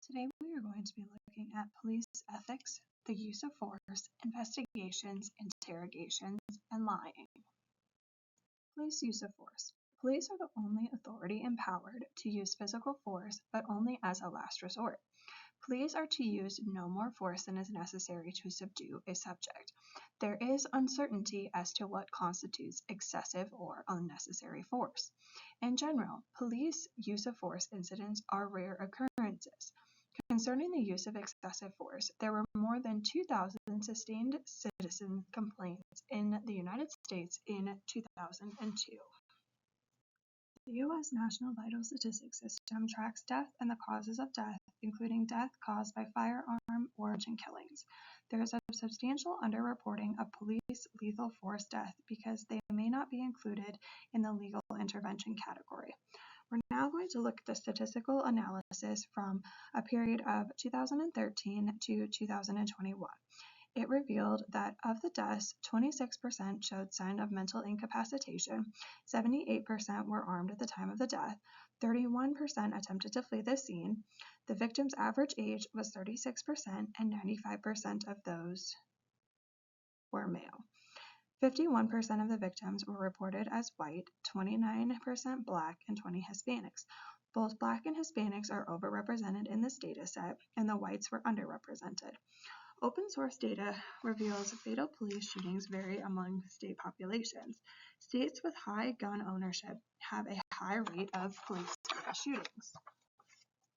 Today we are going to be looking at police ethics, the use of force, investigations, interrogations, and lying. Police use of force. Police are the only authority empowered to use physical force, but only as a last resort. Police are to use no more force than is necessary to subdue a subject. There is uncertainty as to what constitutes excessive or unnecessary force. In general, police use of force incidents are rare occurrences. Concerning the use of excessive force, there were more than 2,000 sustained citizen complaints in the United States in 2002. The U.S. National Vital Statistics System tracks death and the causes of death, including death caused by firearm origin killings. There is a substantial underreporting of police lethal force death because they may not be included in the legal intervention category. We're now going to look at the statistical analysis from a period of 2013 to 2021. It revealed that of the deaths, 26% showed sign of mental incapacitation, 78% were armed at the time of the death, 31% attempted to flee the scene, the victim's average age was 36%, and 95% of those were male. 51% of the victims were reported as white, 29% black, and 20 Hispanics. Both black and Hispanics are overrepresented in this data set, and the whites were underrepresented. Open source data reveals fatal police shootings vary among state populations. States with high gun ownership have a high rate of police shootings.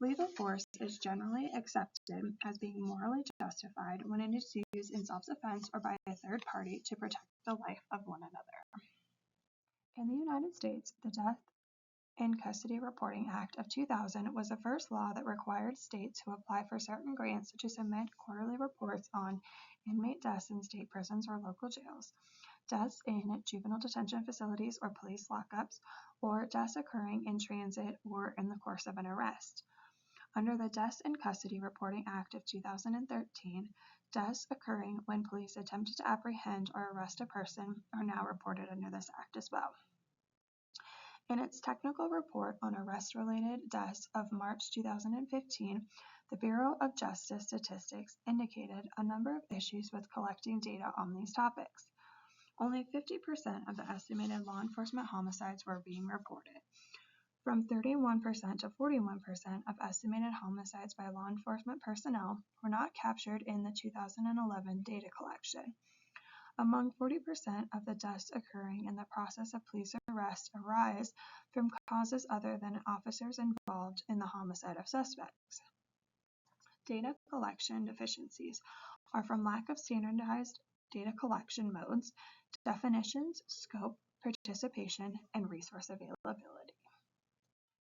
Lethal force is generally accepted as being morally justified when it is used in self-defense or by a third party to protect the life of one another. In the United States, the Death in Custody Reporting Act of 2000 was the first law that required states who apply for certain grants to submit quarterly reports on inmate deaths in state prisons or local jails, deaths in juvenile detention facilities or police lockups, or deaths occurring in transit or in the course of an arrest. Under the Deaths in Custody Reporting Act of 2013, deaths occurring when police attempted to apprehend or arrest a person are now reported under this act as well. In its technical report on arrest-related deaths of March 2015, the Bureau of Justice Statistics indicated a number of issues with collecting data on these topics. Only 50% of the estimated law enforcement homicides were being reported. From 31% to 41% of estimated homicides by law enforcement personnel were not captured in the 2011 data collection. Among 40% of the deaths occurring in the process of police arrest arise from causes other than officers involved in the homicide of suspects. Data collection deficiencies are from lack of standardized data collection modes, definitions, scope, participation, and resource availability.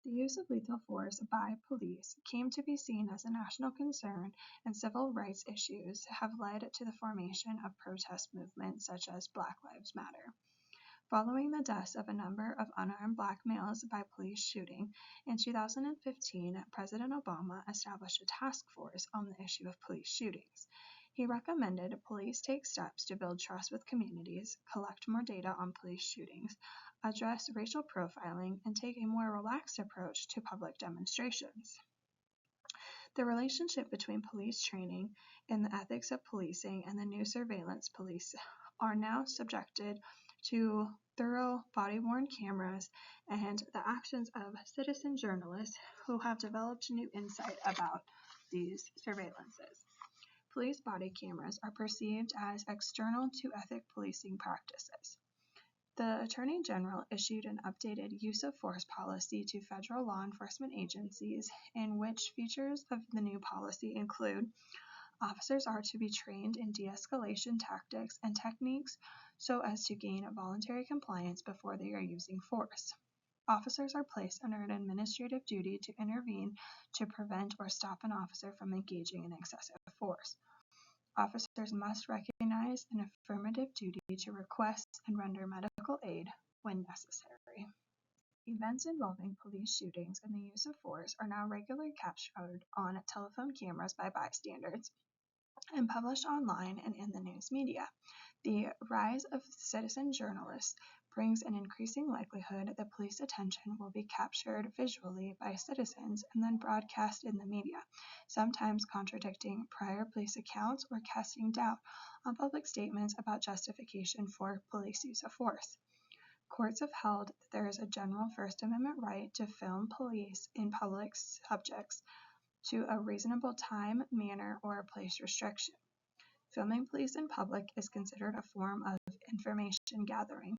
The use of lethal force by police came to be seen as a national concern, and civil rights issues have led to the formation of protest movements such as Black Lives Matter. Following the deaths of a number of unarmed black males by police shooting, in 2015, President Obama established a task force on the issue of police shootings. He recommended police take steps to build trust with communities, collect more data on police shootings, address racial profiling, and take a more relaxed approach to public demonstrations. The relationship between police training and the ethics of policing and the new surveillance police are now subjected to thorough body-worn cameras and the actions of citizen journalists who have developed new insight about these surveillances. Police body cameras are perceived as external to ethic policing practices. The Attorney General issued an updated use of force policy to federal law enforcement agencies, in which features of the new policy include officers are to be trained in de-escalation tactics and techniques so as to gain voluntary compliance before they are using force. Officers are placed under an administrative duty to intervene to prevent or stop an officer from engaging in excessive force. Officers must recognize an affirmative duty to request and render medical aid when necessary. Events involving police shootings and the use of force are now regularly captured on telephone cameras by bystanders and published online and in the news media. The rise of citizen journalists brings an increasing likelihood that police attention will be captured visually by citizens and then broadcast in the media, sometimes contradicting prior police accounts or casting doubt on public statements about justification for police use of force. Courts have held that there is a general First Amendment right to film police in public subjects to a reasonable time, manner, or place restriction. Filming police in public is considered a form of information gathering.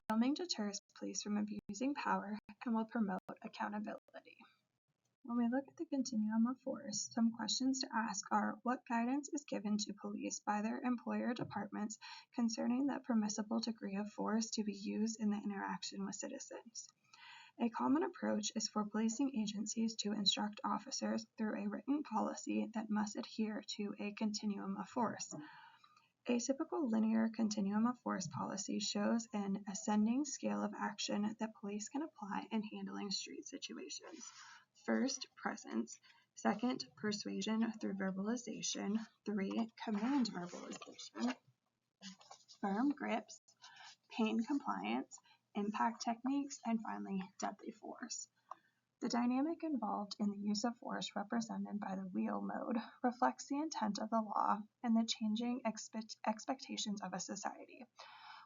Filming deters police from abusing power and will promote accountability. When we look at the continuum of force, some questions to ask are what guidance is given to police by their employer departments concerning the permissible degree of force to be used in the interaction with citizens. A common approach is for policing agencies to instruct officers through a written policy that must adhere to a continuum of force. A typical linear continuum of force policy shows an ascending scale of action that police can apply in handling street situations. First, presence. Second, persuasion through verbalization. 3, command verbalization. Firm grips, pain compliance, impact techniques, and finally, deadly force. The dynamic involved in the use of force represented by the wheel mode reflects the intent of the law and the changing expectations of a society.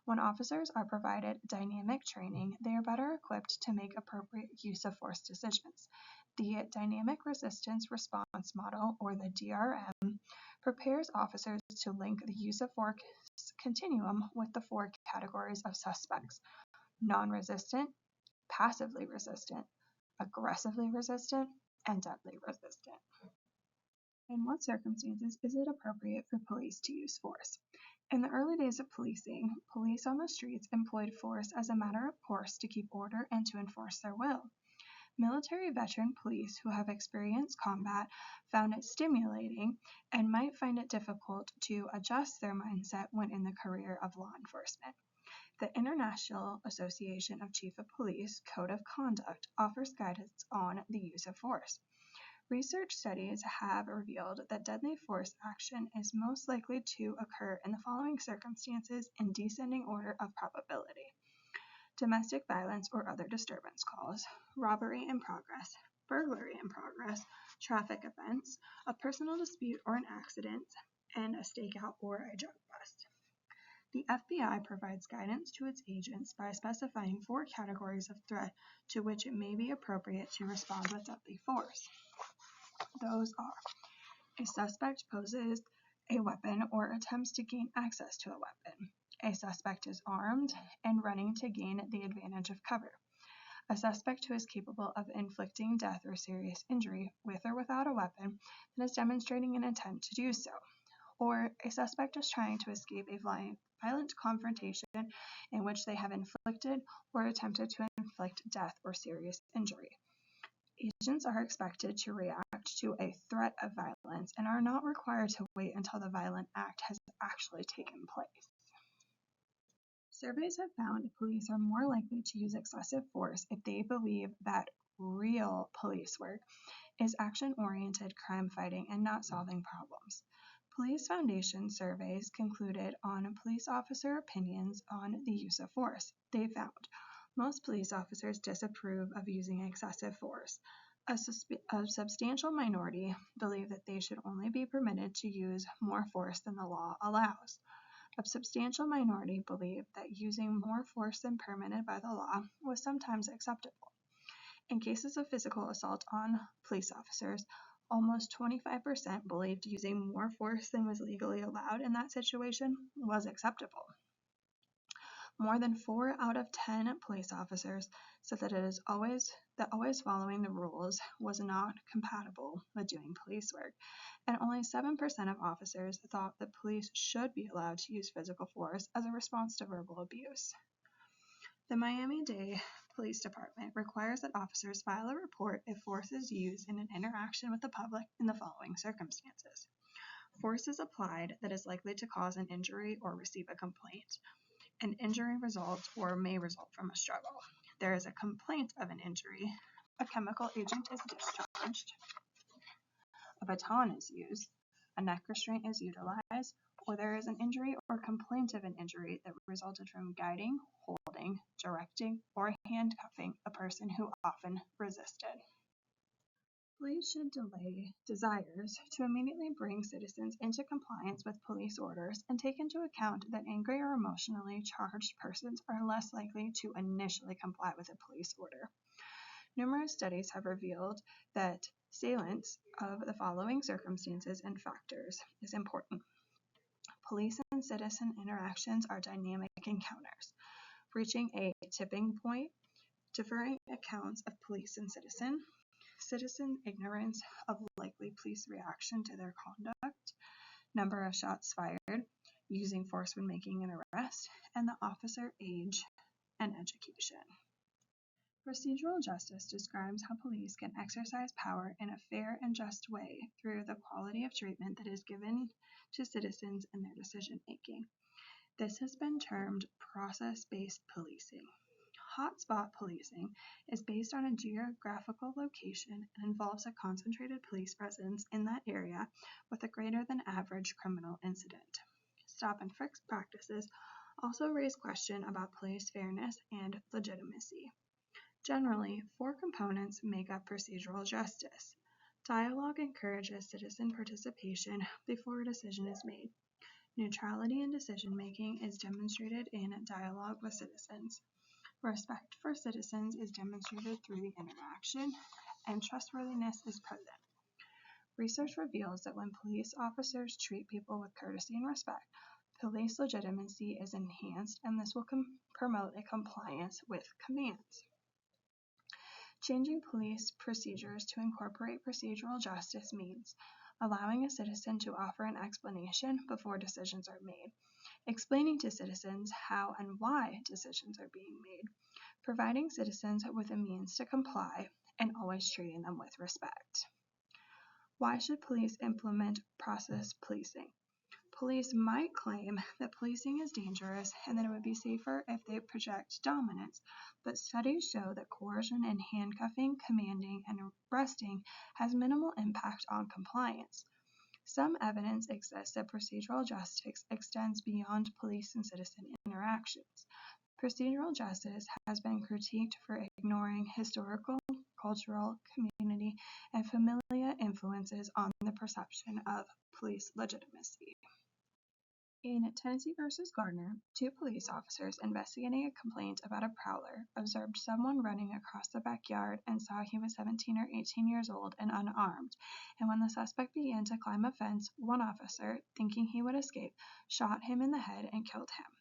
When officers are provided dynamic training, they are better equipped to make appropriate use of force decisions. The Dynamic Resistance Response Model, or the DRM, prepares officers to link the use of force continuum with the 4 categories of suspects: non-resistant, passively resistant, aggressively resistant, and deadly resistant. In what circumstances is it appropriate for police to use force? In the early days of policing, police on the streets employed force as a matter of course to keep order and to enforce their will. Military veteran police who have experienced combat found it stimulating and might find it difficult to adjust their mindset when in the career of law enforcement. The International Association of Chief of Police Code of Conduct offers guidance on the use of force. Research studies have revealed that deadly force action is most likely to occur in the following circumstances in descending order of probability: domestic violence or other disturbance calls, robbery in progress, burglary in progress, traffic offense, a personal dispute or an accident, and a stakeout or a drug bust. The FBI provides guidance to its agents by specifying 4 categories of threat to which it may be appropriate to respond with deadly force. Those are: a suspect poses a weapon or attempts to gain access to a weapon. A suspect is armed and running to gain the advantage of cover. A suspect who is capable of inflicting death or serious injury with or without a weapon and is demonstrating an intent to do so. Or a suspect is trying to escape a violent confrontation in which they have inflicted or attempted to inflict death or serious injury. Agents are expected to react to a threat of violence and are not required to wait until the violent act has actually taken place. Surveys have found police are more likely to use excessive force if they believe that real police work is action-oriented crime fighting and not solving problems. Police Foundation surveys concluded on police officer opinions on the use of force. They found most police officers disapprove of using excessive force. A substantial minority believe that they should only be permitted to use more force than the law allows. A substantial minority believe that using more force than permitted by the law was sometimes acceptable. In cases of physical assault on police officers, almost 25% believed using more force than was legally allowed in that situation was acceptable. More than 4 out of 10 police officers said that always following the rules was not compatible with doing police work, and only 7% of officers thought that police should be allowed to use physical force as a response to verbal abuse. The Miami-Dade Police Department requires that officers file a report if force is used in an interaction with the public in the following circumstances: force is applied that is likely to cause an injury or receive a complaint. An injury results or may result from a struggle. There is a complaint of an injury. A chemical agent is discharged. A baton is used. A neck restraint is utilized. Or there is an injury or complaint of an injury that resulted from guiding, holding, calling, directing, or handcuffing a person who often resisted. Police should delay desires to immediately bring citizens into compliance with police orders and take into account that angry or emotionally charged persons are less likely to initially comply with a police order. Numerous studies have revealed that salience of the following circumstances and factors is important. Police and citizen interactions are dynamic encounters, reaching a tipping point, differing accounts of police and citizen ignorance of likely police reaction to their conduct, number of shots fired, using force when making an arrest, and the officer age and education. Procedural justice describes how police can exercise power in a fair and just way through the quality of treatment that is given to citizens in their decision making. This has been termed process-based policing. Hotspot policing is based on a geographical location and involves a concentrated police presence in that area with a greater than average criminal incident. Stop and frisk practices also raise questions about police fairness and legitimacy. Generally, 4 components make up procedural justice. Dialogue encourages citizen participation before a decision is made. Neutrality in decision-making is demonstrated in dialogue with citizens. Respect for citizens is demonstrated through the interaction, and trustworthiness is present. Research reveals that when police officers treat people with courtesy and respect, police legitimacy is enhanced, and this will promote a compliance with commands. Changing police procedures to incorporate procedural justice means allowing a citizen to offer an explanation before decisions are made, explaining to citizens how and why decisions are being made, providing citizens with a means to comply, and always treating them with respect. Why should police implement process policing? Police might claim that policing is dangerous and that it would be safer if they project dominance, but studies show that coercion and handcuffing, commanding, and arresting has minimal impact on compliance. Some evidence exists that procedural justice extends beyond police and citizen interactions. Procedural justice has been critiqued for ignoring historical, cultural, community, and familial influences on the perception of police legitimacy. In Tennessee v. Gardner, 2 police officers investigating a complaint about a prowler observed someone running across the backyard and saw he was 17 or 18 years old and unarmed, and when the suspect began to climb a fence, one officer, thinking he would escape, shot him in the head and killed him.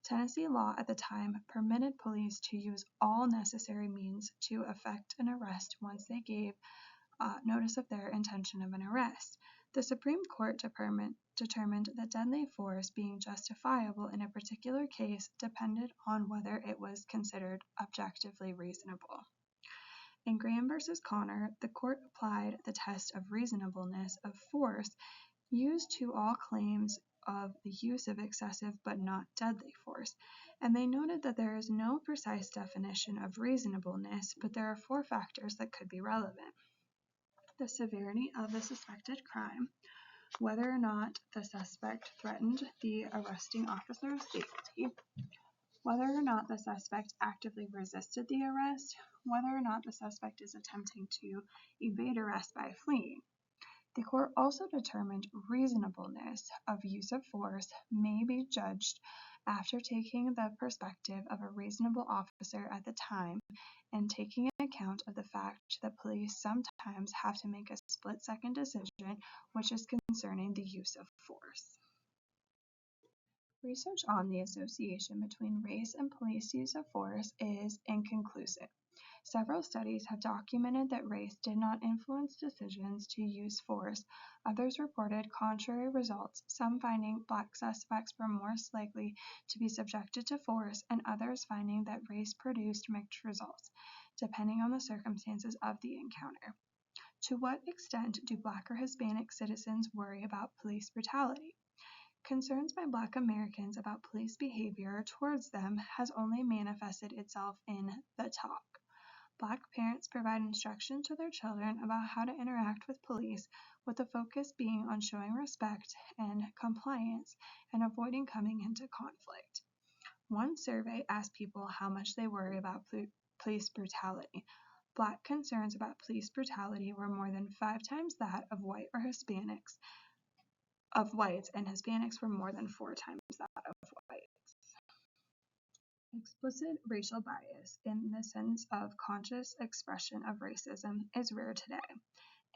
Tennessee law at the time permitted police to use all necessary means to effect an arrest once they gave notice of their intention of an arrest. The Supreme Court determined that deadly force being justifiable in a particular case depended on whether it was considered objectively reasonable. In Graham v. Connor, the court applied the test of reasonableness of force used to all claims of the use of excessive but not deadly force, and they noted that there is no precise definition of reasonableness, but there are 4 factors that could be relevant. The severity of the suspected crime, whether or not the suspect threatened the arresting officer's safety, whether or not the suspect actively resisted the arrest, whether or not the suspect is attempting to evade arrest by fleeing. The court also determined reasonableness of use of force may be judged after taking the perspective of a reasonable officer at the time and taking account of the fact that police sometimes have to make a split-second decision, which is concerning the use of force. Research on the association between race and police use of force is inconclusive. Several studies have documented that race did not influence decisions to use force. Others reported contrary results, some finding Black suspects were more likely to be subjected to force, and others finding that race produced mixed results, depending on the circumstances of the encounter. To what extent do Black or Hispanic citizens worry about police brutality? Concerns by Black Americans about police behavior towards them has only manifested itself in the talk. Black parents provide instruction to their children about how to interact with police, with the focus being on showing respect and compliance and avoiding coming into conflict. One survey asked people how much they worry about police brutality. Black concerns about police brutality were more than 5 times that of whites, and Hispanics were more than 4 times that of whites. Explicit racial bias, in the sense of conscious expression of racism, is rare today.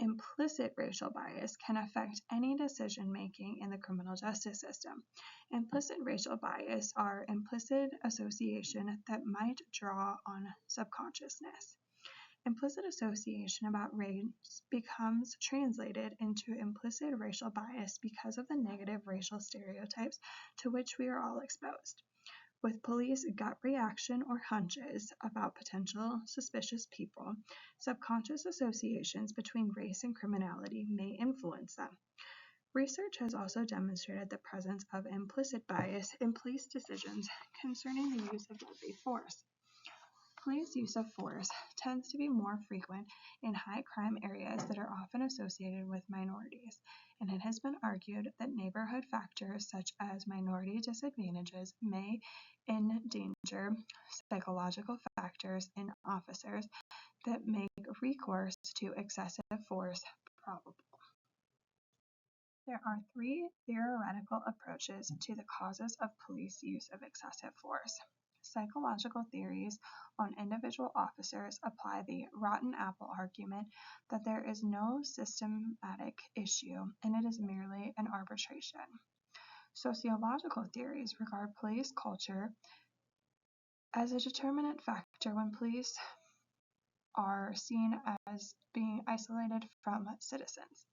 Implicit racial bias can affect any decision-making in the criminal justice system. Implicit racial bias are implicit association that might draw on subconsciousness. Implicit association about race becomes translated into implicit racial bias because of the negative racial stereotypes to which we are all exposed. With police gut reaction or hunches about potential suspicious people, subconscious associations between race and criminality may influence them. Research has also demonstrated the presence of implicit bias in police decisions concerning the use of deadly force. Police use of force tends to be more frequent in high crime areas that are often associated with minorities, and it has been argued that neighborhood factors such as minority disadvantages may endanger psychological factors in officers that make recourse to excessive force probable. There are 3 theoretical approaches to the causes of police use of excessive force. Psychological theories on individual officers apply the rotten apple argument that there is no systematic issue and it is merely an arbitration. Sociological theories regard police culture as a determinant factor when police are seen as being isolated from citizens.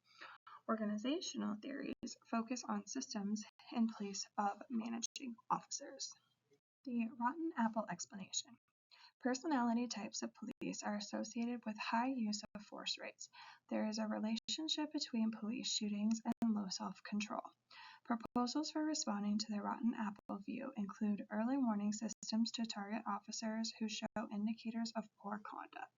Organizational theories focus on systems in place of managing officers. The rotten apple explanation. Personality types of police are associated with high use of force rates. There is a relationship between police shootings and low self-control. Proposals for responding to the rotten apple view include early warning systems to target officers who show indicators of poor conduct.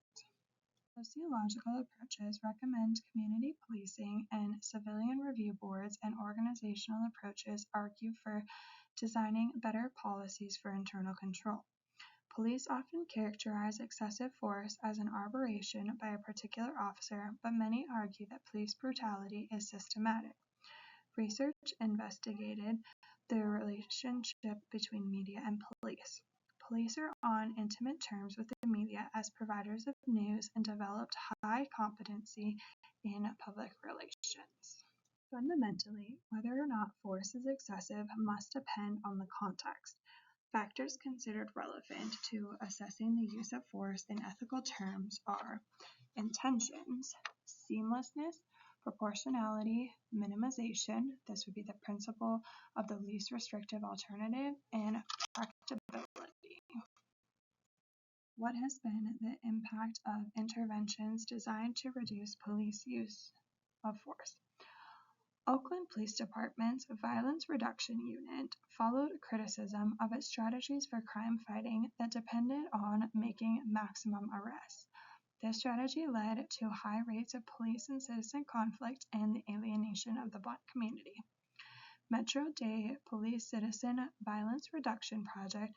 Sociological approaches recommend community policing, and civilian review boards and organizational approaches argue for designing better policies for internal control. Police often characterize excessive force as an aberration by a particular officer, but many argue that police brutality is systematic. Research investigated the relationship between media and police. Police are on intimate terms with the media as providers of news and developed high competency in public relations. Fundamentally, whether or not force is excessive must depend on the context. Factors considered relevant to assessing the use of force in ethical terms are intentions, seamlessness, proportionality, minimization, this would be the principle of the least restrictive alternative, and practicability. What has been the impact of interventions designed to reduce police use of force? Oakland Police Department's Violence Reduction Unit followed criticism of its strategies for crime fighting that depended on making maximum arrests. This strategy led to high rates of police and citizen conflict and the alienation of the Black community. Metro-Dade Police Citizen Violence Reduction Project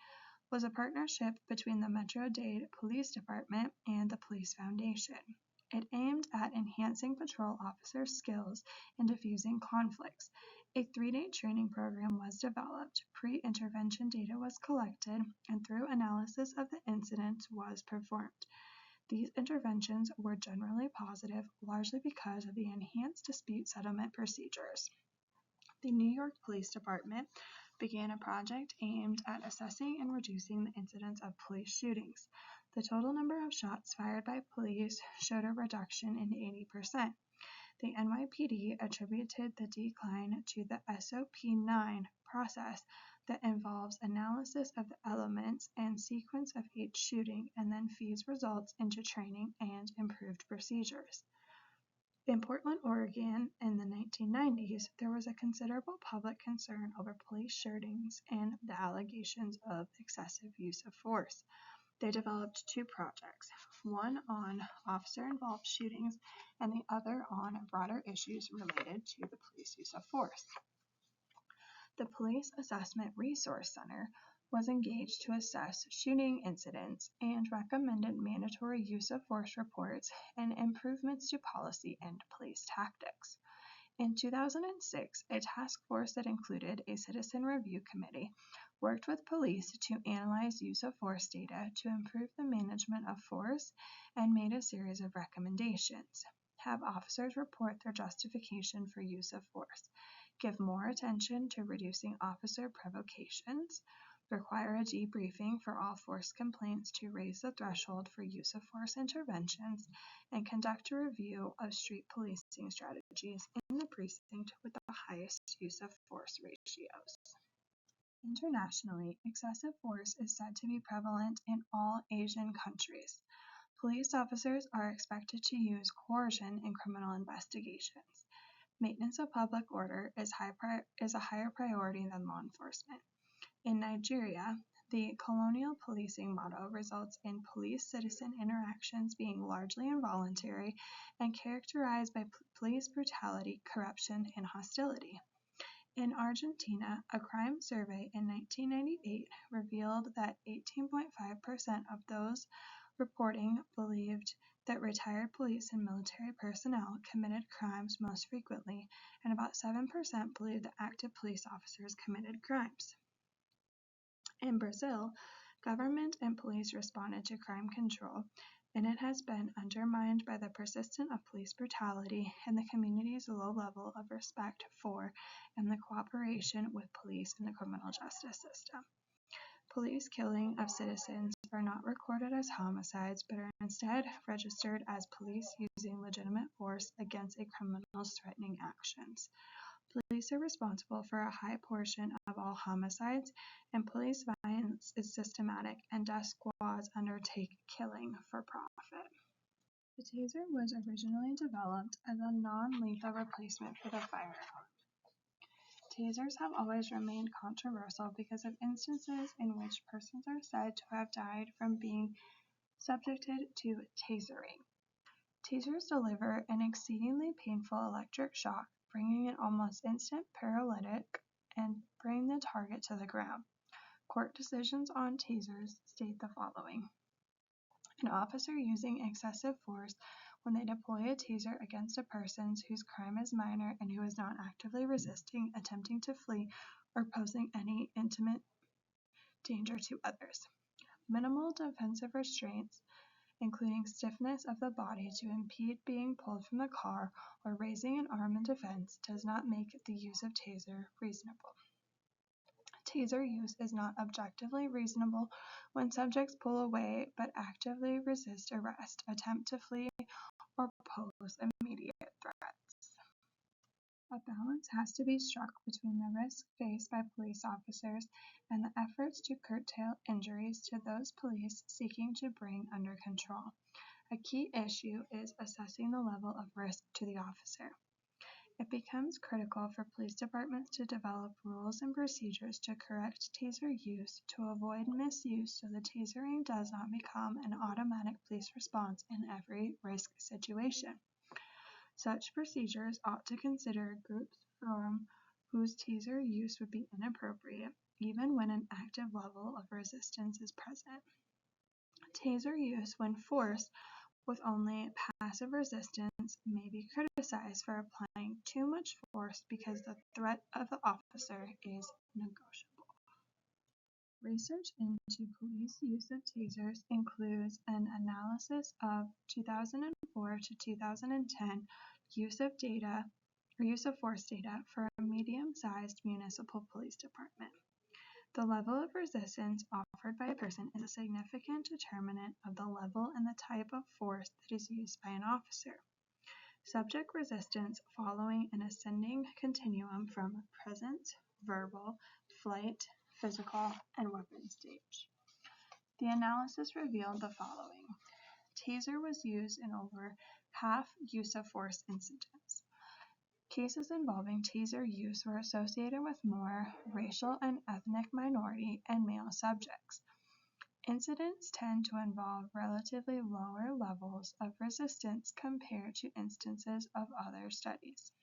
was a partnership between the Metro-Dade Police Department and the Police Foundation. It aimed at enhancing patrol officers' skills in diffusing conflicts. A 3-day training program was developed, pre-intervention data was collected, and thorough analysis of the incidents was performed. These interventions were generally positive, largely because of the enhanced dispute settlement procedures. The New York Police Department began a project aimed at assessing and reducing the incidence of police shootings. The total number of shots fired by police showed a reduction in 80%. The NYPD attributed the decline to the SOP-9 process that involves analysis of the elements and sequence of each shooting and then feeds results into training and improved procedures. In Portland, Oregon, in the 1990s, there was a considerable public concern over police shootings and the allegations of excessive use of force. They developed 2 projects, one on officer-involved shootings and the other on broader issues related to the police use of force. The Police Assessment Resource Center was engaged to assess shooting incidents and recommended mandatory use of force reports and improvements to policy and police tactics. In 2006, a task force that included a citizen review committee worked with police to analyze use of force data to improve the management of force and made a series of recommendations. Have officers report their justification for use of force, give more attention to reducing officer provocations, require a debriefing for all force complaints to raise the threshold for use of force interventions, and conduct a review of street policing strategies in the precinct with the highest use of force ratios. Internationally, excessive force is said to be prevalent in all Asian countries. Police officers are expected to use coercion in criminal investigations. Maintenance of public order is a higher priority than law enforcement. In Nigeria, the colonial policing model results in police-citizen interactions being largely involuntary and characterized by police brutality, corruption, and hostility. In Argentina, a crime survey in 1998 revealed that 18.5% of those reporting believed that retired police and military personnel committed crimes most frequently, and about 7% believed that active police officers committed crimes. In Brazil, government and police responded to crime control, and it has been undermined by the persistence of police brutality and the community's low level of respect for and the cooperation with police in the criminal justice system. Police killing of citizens are not recorded as homicides, but are instead registered as police using legitimate force against a criminal's threatening actions. Police are responsible for a high portion of all homicides, and police violence is systematic, and death squads undertake killing for profit. The taser was originally developed as a non-lethal replacement for the firearm. Tasers have always remained controversial because of instances in which persons are said to have died from being subjected to tasering. Tasers deliver an exceedingly painful electric shock, bringing an almost instant paralytic and bring the target to the ground. Court decisions on tasers state the following. An officer using excessive force when they deploy a taser against a person whose crime is minor and who is not actively resisting, attempting to flee, or posing any intimate danger to others. Minimal defensive restraints, including stiffness of the body to impede being pulled from the car or raising an arm in defense, does not make the use of taser reasonable. Taser use is not objectively reasonable when subjects pull away but actively resist arrest, attempt to flee, or pose immediate threats. A balance has to be struck between the risk faced by police officers and the efforts to curtail injuries to those police seeking to bring under control. A key issue is assessing the level of risk to the officer. It becomes critical for police departments to develop rules and procedures to correct taser use to avoid misuse so the tasering does not become an automatic police response in every risk situation. Such procedures ought to consider groups from whose taser use would be inappropriate, even when an active level of resistance is present. Taser use when forced with only passive resistance may be criticized for applying too much force because the threat of the officer is negotiable. Research into police use of tasers includes an analysis of 2004 to 2010 use of force data for a medium-sized municipal police department. The level of resistance offered by a person is a significant determinant of the level and the type of force that is used by an officer. Subject resistance following an ascending continuum from presence, verbal, flight, physical, and weapon stage. The analysis revealed the following. Taser was used in over half use of force incidents. Cases involving taser use were associated with more racial and ethnic minority and male subjects. Incidents tend to involve relatively lower levels of resistance compared to instances of other studies.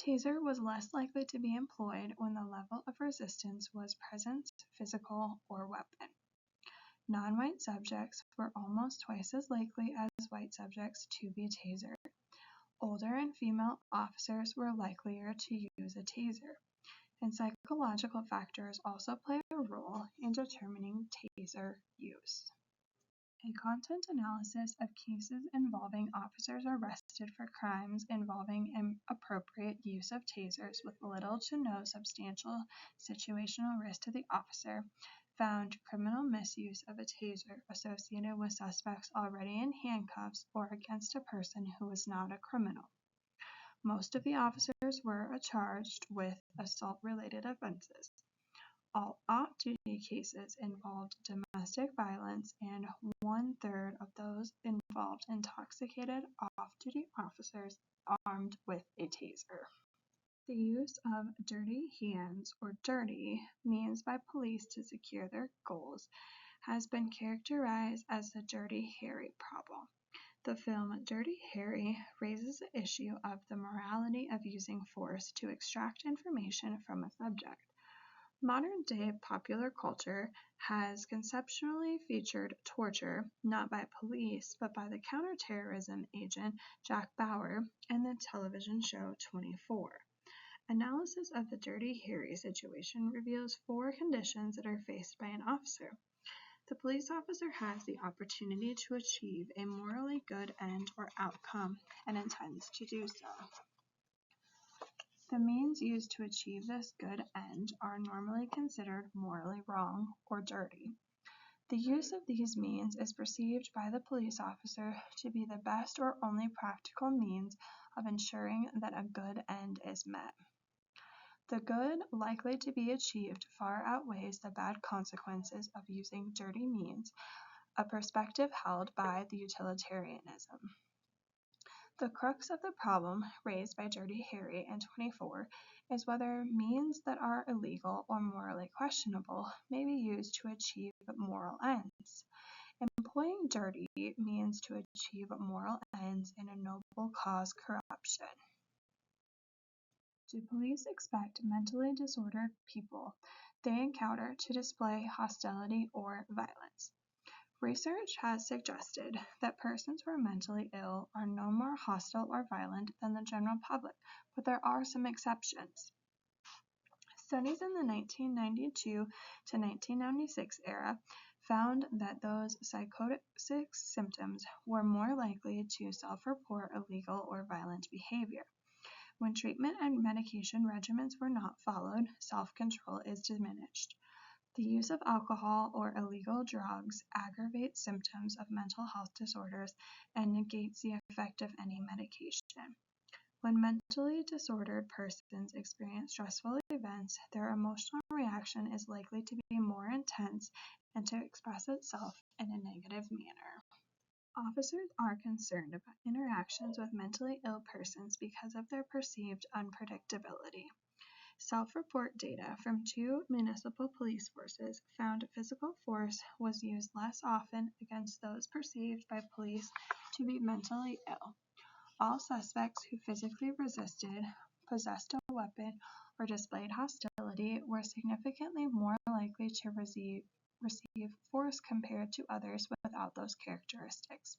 Taser was less likely to be employed when the level of resistance was present, physical, or weapon. Non-white subjects were almost twice as likely as white subjects to be tasered. Older and female officers were likelier to use a taser, and psychological factors also play a role in determining taser use. A content analysis of cases involving officers arrested for crimes involving inappropriate use of tasers with little to no substantial situational risk to the officer found criminal misuse of a taser associated with suspects already in handcuffs or against a person who was not a criminal. Most of the officers were charged with assault-related offenses. All off-duty cases involved domestic violence, and 1/3 of those involved intoxicated off-duty officers armed with a taser. The use of dirty hands or dirty means by police to secure their goals has been characterized as the Dirty Harry problem. The film Dirty Harry raises the issue of the morality of using force to extract information from a subject. Modern-day popular culture has conceptually featured torture not by police but by the counterterrorism agent Jack Bauer in the television show 24. Analysis of the Dirty Harry situation reveals 4 conditions that are faced by an officer. The police officer has the opportunity to achieve a morally good end or outcome and intends to do so. The means used to achieve this good end are normally considered morally wrong or dirty. The use of these means is perceived by the police officer to be the best or only practical means of ensuring that a good end is met. The good likely to be achieved far outweighs the bad consequences of using dirty means, a perspective held by the utilitarianism. The crux of the problem raised by Dirty Harry in 24 is whether means that are illegal or morally questionable may be used to achieve moral ends. Employing dirty means to achieve moral ends in a noble cause corruption. Do police expect mentally disordered people they encounter to display hostility or violence? Research has suggested that persons who are mentally ill are no more hostile or violent than the general public, but there are some exceptions. Studies in the 1992 to 1996 era found that those psychotic symptoms were more likely to self-report illegal or violent behavior. When treatment and medication regimens were not followed, self-control is diminished. The use of alcohol or illegal drugs aggravates symptoms of mental health disorders and negates the effect of any medication. When mentally disordered persons experience stressful events, their emotional reaction is likely to be more intense and to express itself in a negative manner. Officers are concerned about interactions with mentally ill persons because of their perceived unpredictability. Self-report data from 2 municipal police forces found physical force was used less often against those perceived by police to be mentally ill. All suspects who physically resisted, possessed a weapon, or displayed hostility were significantly more likely to receive force compared to others without those characteristics.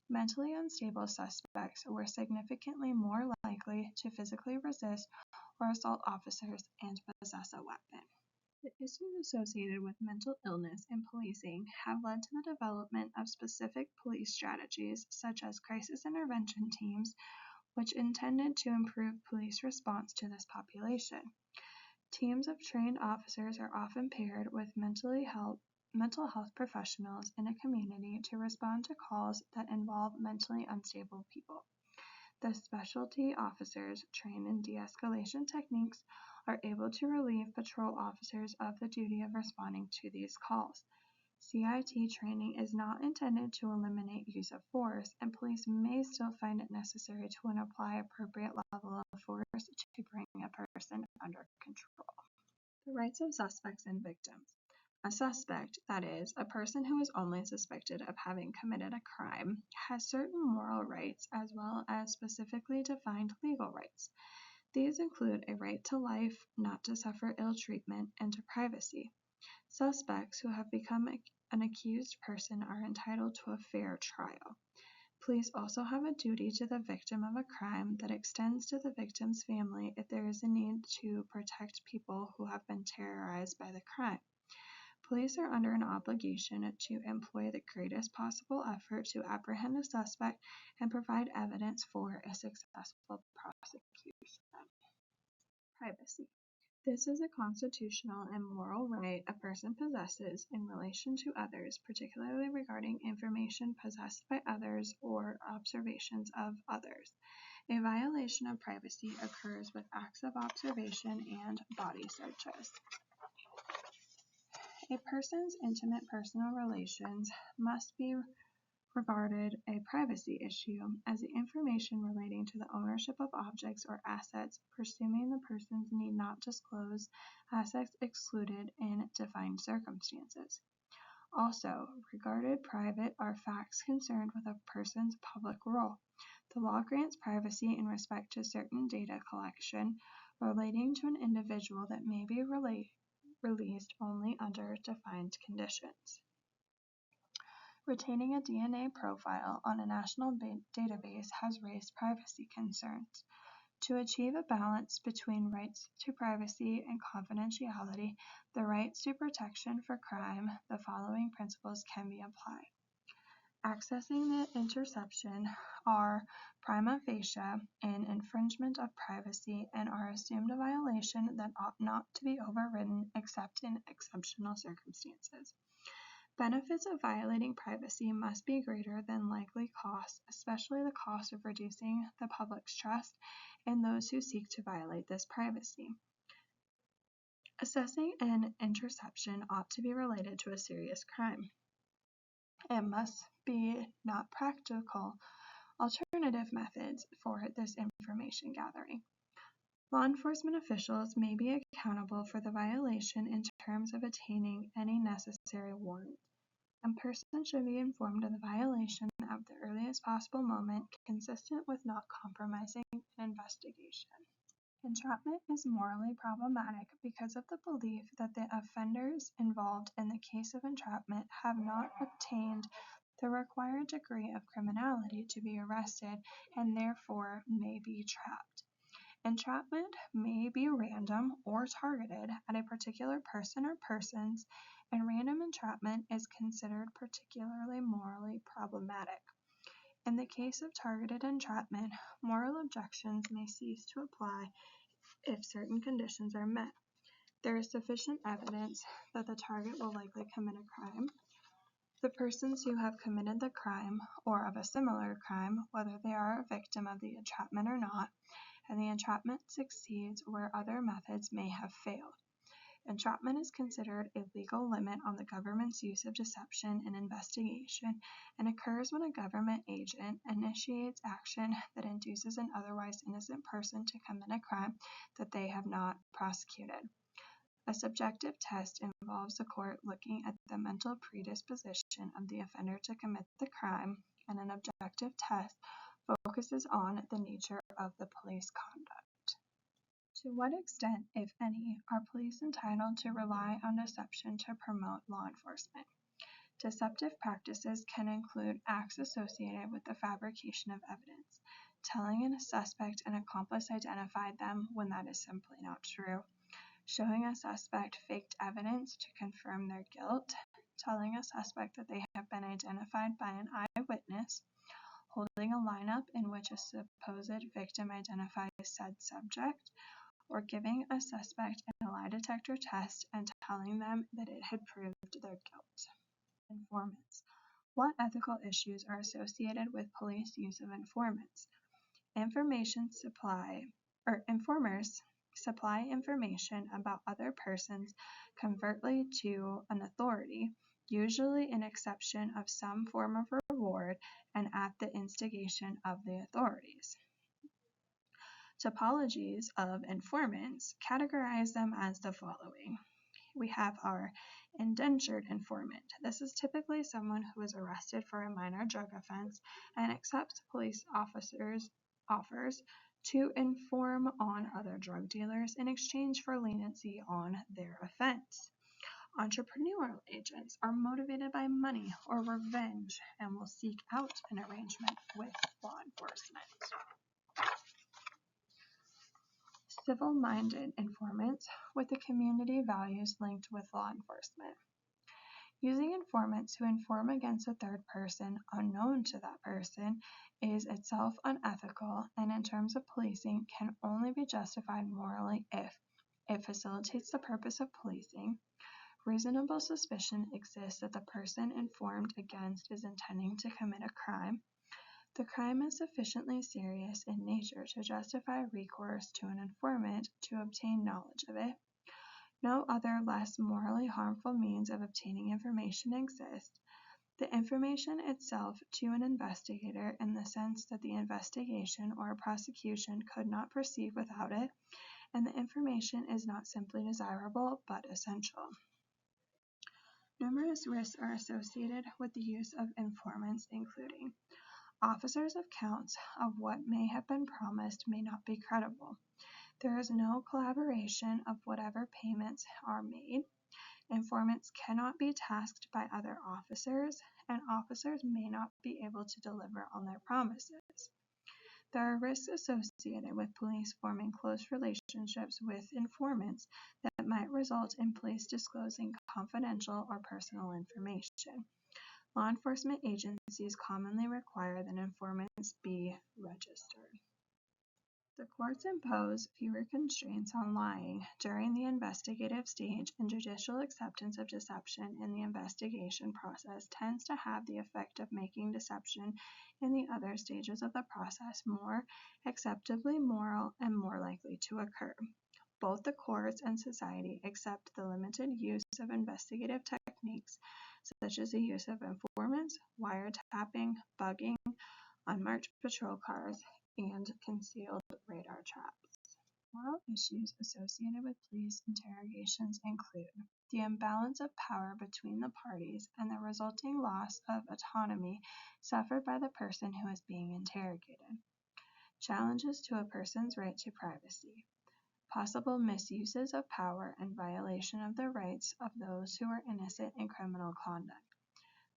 Mentally unstable suspects were significantly more likely to physically resist or assault officers and possess a weapon. The issues associated with mental illness in policing have led to the development of specific police strategies such as crisis intervention teams, which intended to improve police response to this population. Teams of trained officers are often paired with mental health professionals in a community to respond to calls that involve mentally unstable people. The specialty officers, trained in de-escalation techniques, are able to relieve patrol officers of the duty of responding to these calls. CIT training is not intended to eliminate use of force, and police may still find it necessary to apply appropriate level of force to bring a person under control. The rights of suspects and victims. A suspect, that is, a person who is only suspected of having committed a crime, has certain moral rights as well as specifically defined legal rights. These include a right to life, not to suffer ill treatment, and to privacy. Suspects who have become an accused person are entitled to a fair trial. Police also have a duty to the victim of a crime that extends to the victim's family if there is a need to protect people who have been terrorized by the crime. Police are under an obligation to employ the greatest possible effort to apprehend a suspect and provide evidence for a successful prosecution. Privacy. This is a constitutional and moral right a person possesses in relation to others, particularly regarding information possessed by others or observations of others. A violation of privacy occurs with acts of observation and body searches. A person's intimate personal relations must be regarded a privacy issue as the information relating to the ownership of objects or assets, presuming the persons need not disclose assets excluded in defined circumstances. Also, regarded private are facts concerned with a person's public role. The law grants privacy in respect to certain data collection relating to an individual that may be released only under defined conditions. Retaining a DNA profile on a national database has raised privacy concerns. To achieve a balance between rights to privacy and confidentiality, the rights to protection for crime, the following principles can be applied. Accessing the interception are prima facie an infringement of privacy and are assumed a violation that ought not to be overridden except in exceptional circumstances. Benefits of violating privacy must be greater than likely costs, especially the cost of reducing the public's trust in those who seek to violate this privacy. Assessing an interception ought to be related to a serious crime. It must be not practical alternative methods for this information gathering. Law enforcement officials may be accountable for the violation in terms of obtaining any necessary warrant. A person should be informed of the violation at the earliest possible moment, consistent with not compromising an investigation. Entrapment is morally problematic because of the belief that the offenders involved in the case of entrapment have not obtained the required degree of criminality to be arrested and therefore may be trapped. Entrapment may be random or targeted at a particular person or persons, and random entrapment is considered particularly morally problematic. In the case of targeted entrapment, moral objections may cease to apply if certain conditions are met. There is sufficient evidence that the target will likely commit a crime. The persons who have committed the crime or of a similar crime, whether they are a victim of the entrapment or not, and the entrapment succeeds where other methods may have failed. Entrapment is considered a legal limit on the government's use of deception in investigation and occurs when a government agent initiates action that induces an otherwise innocent person to commit a crime that they have not prosecuted. A subjective test involves the court looking at the mental predisposition of the offender to commit the crime, and an objective test focuses on the nature of the police conduct. To what extent, if any, are police entitled to rely on deception to promote law enforcement? Deceptive practices can include acts associated with the fabrication of evidence, telling a suspect an accomplice identified them when that is simply not true, showing a suspect faked evidence to confirm their guilt, telling a suspect that they have been identified by an eyewitness, holding a lineup in which a supposed victim identifies said subject, or giving a suspect a lie detector test and telling them that it had proved their guilt. Informants. What ethical issues are associated with police use of informants? Informers supply information about other persons covertly to an authority, usually in acceptation of some form of reward and at the instigation of the authorities. Typologies of informants categorize them as the following. We have our indentured informant. This is typically someone who is arrested for a minor drug offense and accepts police officers' offers to inform on other drug dealers in exchange for leniency on their offense. Entrepreneurial agents are motivated by money or revenge and will seek out an arrangement with law enforcement. Civil-minded informants with the community values linked with law enforcement. Using informants who inform against a third person unknown to that person is itself unethical and in terms of policing can only be justified morally if it facilitates the purpose of policing, reasonable suspicion exists that the person informed against is intending to commit a crime, the crime is sufficiently serious in nature to justify recourse to an informant to obtain knowledge of it, no other less morally harmful means of obtaining information exist, the information itself to an investigator in the sense that the investigation or prosecution could not proceed without it, and the information is not simply desirable but essential. Numerous risks are associated with the use of informants, including officers' accounts of what may have been promised may not be credible. There is no collaboration of whatever payments are made. Informants cannot be tasked by other officers, and officers may not be able to deliver on their promises. There are risks associated with police forming close relationships with informants that might result in police disclosing confidential or personal information. Law enforcement agencies commonly require that informants be registered. The courts impose fewer constraints on lying during the investigative stage, and judicial acceptance of deception in the investigation process tends to have the effect of making deception in the other stages of the process more acceptably moral and more likely to occur. Both the courts and society accept the limited use of investigative techniques, such as the use of informants, wiretapping, bugging, unmarked patrol cars, and concealed radar traps. Moral issues associated with police interrogations include the imbalance of power between the parties and the resulting loss of autonomy suffered by the person who is being interrogated, challenges to a person's right to privacy, possible misuses of power and violation of the rights of those who are innocent in criminal conduct.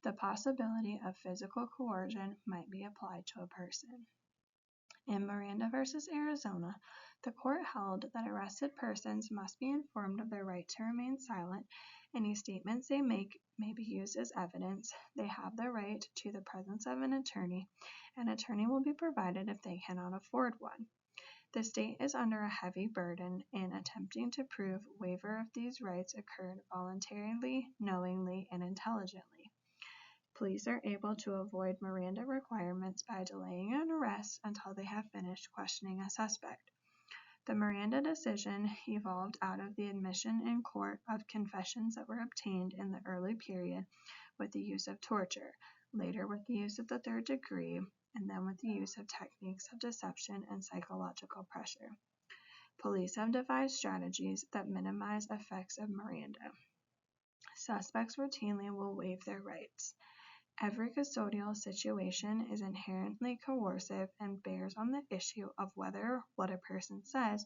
The possibility of physical coercion might be applied to a person. In Miranda v. Arizona, the court held that arrested persons must be informed of their right to remain silent. Any statements they make may be used as evidence. They have the right to the presence of an attorney. An attorney will be provided if they cannot afford one. The state is under a heavy burden in attempting to prove waiver of these rights occurred voluntarily, knowingly, and intelligently. Police are able to avoid Miranda requirements by delaying an arrest until they have finished questioning a suspect. The Miranda decision evolved out of the admission in court of confessions that were obtained in the early period with the use of torture, later with the use of the third degree, and then with the use of techniques of deception and psychological pressure. Police have devised strategies that minimize effects of Miranda. Suspects routinely will waive their rights. Every custodial situation is inherently coercive and bears on the issue of whether what a person says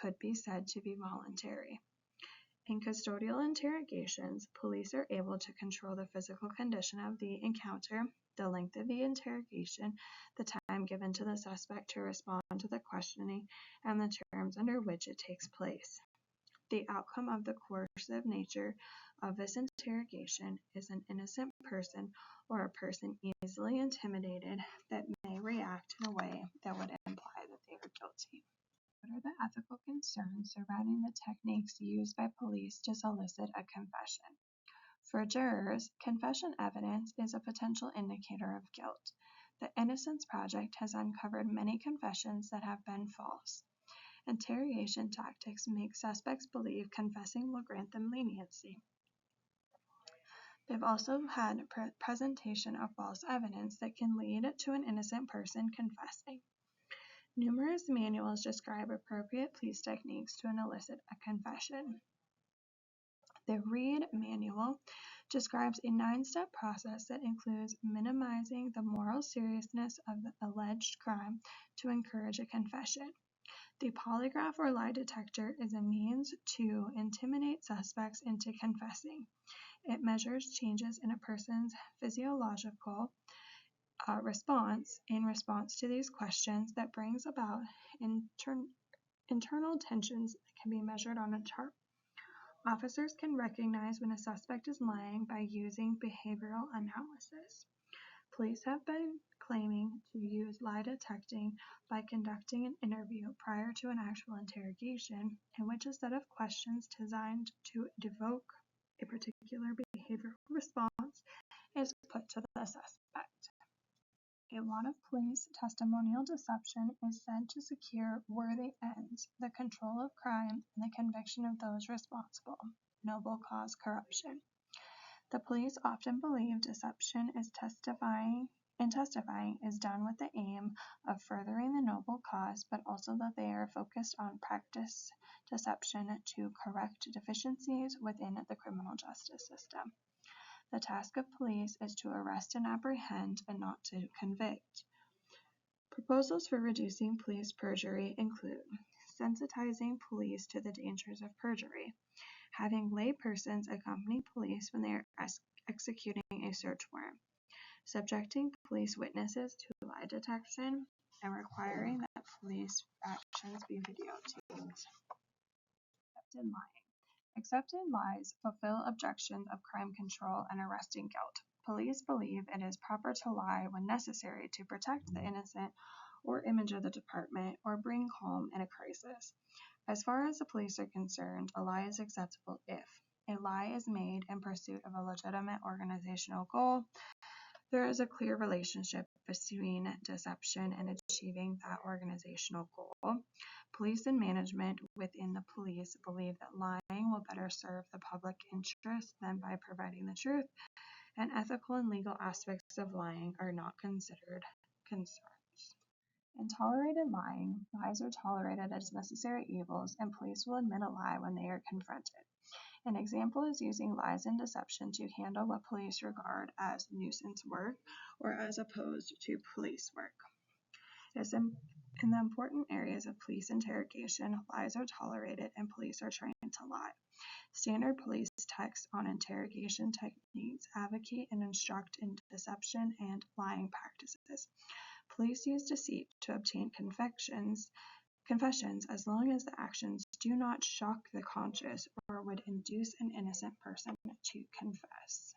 could be said to be voluntary. In custodial interrogations, police are able to control the physical condition of the encounter, the length of the interrogation, the time given to the suspect to respond to the questioning, and the terms under which it takes place. The outcome of the coercive nature of this interrogation is an innocent person or a person easily intimidated that may react in a way that would imply that they are guilty. What are the ethical concerns surrounding the techniques used by police to solicit a confession? For jurors, confession evidence is a potential indicator of guilt. The Innocence Project has uncovered many confessions that have been false. Interrogation tactics make suspects believe confessing will grant them leniency. They've also had presentation of false evidence that can lead to an innocent person confessing. Numerous manuals describe appropriate police techniques to elicit a confession. The Reed Manual describes a 9-step process that includes minimizing the moral seriousness of the alleged crime to encourage a confession. The polygraph or lie detector is a means to intimidate suspects into confessing. It measures changes in a person's physiological response in response to these questions that brings about internal tensions that can be measured on a chart. Officers can recognize when a suspect is lying by using behavioral analysis. Police have been claiming to use lie detecting by conducting an interview prior to an actual interrogation, in which a set of questions designed to evoke a particular behavioral response is put to the suspect. A lot of police testimonial deception is said to secure worthy ends, the control of crime, and the conviction of those responsible. Noble cause corruption. The police often believe deception is testifying is done with the aim of furthering the noble cause, but also that they are focused on practice deception to correct deficiencies within the criminal justice system. The task of police is to arrest and apprehend and not to convict. Proposals for reducing police perjury include sensitizing police to the dangers of perjury, having lay persons accompany police when they are executing a search warrant, subjecting police witnesses to lie detection, and requiring that police actions be videotaped. Accepted lying. Accepted lies fulfill objections of crime control and arresting guilt. Police believe it is proper to lie when necessary to protect the innocent or image of the department or bring calm in a crisis. As far as the police are concerned, a lie is acceptable if a lie is made in pursuit of a legitimate organizational goal. There is a clear relationship between deception and achieving that organizational goal. Police and management within the police believe that lying will better serve the public interest than by providing the truth, and ethical and legal aspects of lying are not considered concerns. In tolerated lying, lies are tolerated as necessary evils, and police will admit a lie when they are confronted. An example is using lies and deception to handle what police regard as nuisance work or as opposed to police work. In the important areas of police interrogation, lies are tolerated and police are trained to lie. Standard police texts on interrogation techniques advocate and instruct in deception and lying practices. Police use deceit to obtain confessions as long as the actions do not shock the conscience or would induce an innocent person to confess.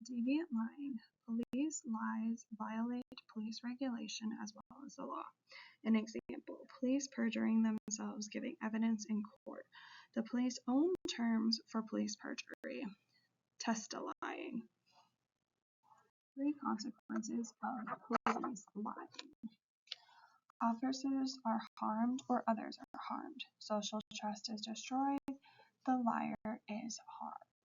Deviant lying. Police lies violate police regulation as well as the law. An example, police perjuring themselves giving evidence in court. The police own terms for police perjury. Testa-lying. 3 consequences of police lying. Officers are harmed or others are harmed. Social trust is destroyed. The liar is harmed.